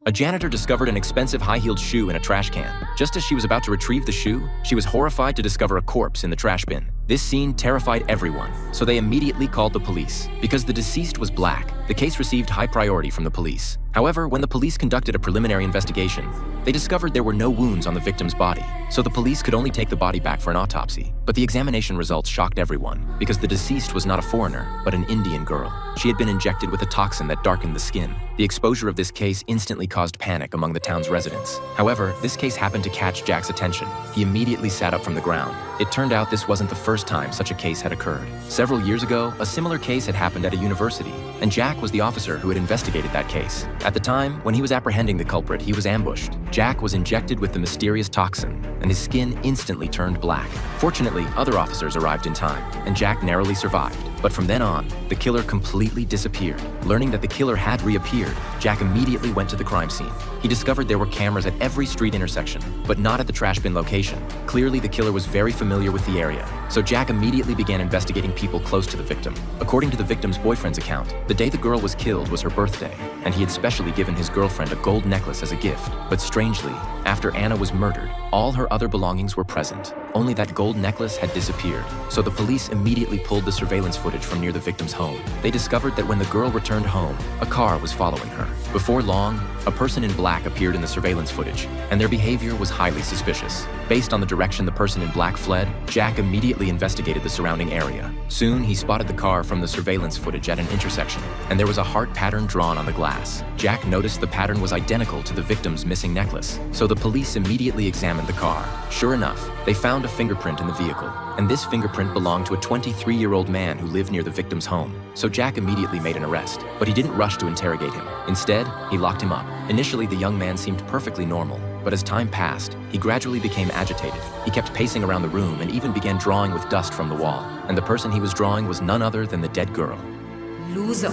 A janitor discovered an expensive high-heeled shoe in a trash can. Just as she was about to retrieve the shoe, she was horrified to discover a corpse in the trash bin. This scene terrified everyone, so they immediately called the police. Because the deceased was black, the case received high priority from the police. However, when the police conducted a preliminary investigation, they discovered there were no wounds on the victim's body, so the police could only take the body back for an autopsy. But the examination results shocked everyone, because the deceased was not a foreigner, but an Indian girl. She had been injected with a toxin that darkened the skin. The exposure of this case instantly caused panic among the town's residents. However, this case happened to catch Jack's attention. He immediately sat up from the ground. It turned out this wasn't the first time such a case had occurred. Several years ago, a similar case had happened at a university, and Jack was the officer who had investigated that case. At the time, when he was apprehending the culprit, he was ambushed. Jack was injected with the mysterious toxin, and his skin instantly turned black. Fortunately, other officers arrived in time, and Jack narrowly survived. But from then on, the killer completely disappeared. Learning that the killer had reappeared, Jack immediately went to the crime scene. He discovered there were cameras at every street intersection, but not at the trash bin location. Clearly, the killer was very familiar with the area, so Jack immediately began investigating people close to the victim. According to the victim's boyfriend's account, the day the girl was killed was her birthday, and he had specially given his girlfriend a gold necklace as a gift. But strangely, after Anna was murdered, all her other belongings were present. Only that gold necklace had disappeared, so the police immediately pulled the surveillance footage from near the victim's home. They discovered that when the girl returned home, a car was following her. Before long, a person in black appeared in the surveillance footage, and their behavior was highly suspicious. Based on the direction the person in black fled, Jack immediately investigated the surrounding area. Soon, he spotted the car from the surveillance footage at an intersection, and there was a heart pattern drawn on the glass. Jack noticed the pattern was identical to the victim's missing necklace, so the police immediately examined the car. Sure enough, they found a fingerprint in the vehicle, and this fingerprint belonged to a 23-year-old man who lived near the victim's home. So Jack immediately made an arrest, but he didn't rush to interrogate him. Instead, he locked him up. Initially, the young man seemed perfectly normal, but as time passed, he gradually became agitated. He kept pacing around the room and even began drawing with dust from the wall. And the person he was drawing was none other than the dead girl. Loser.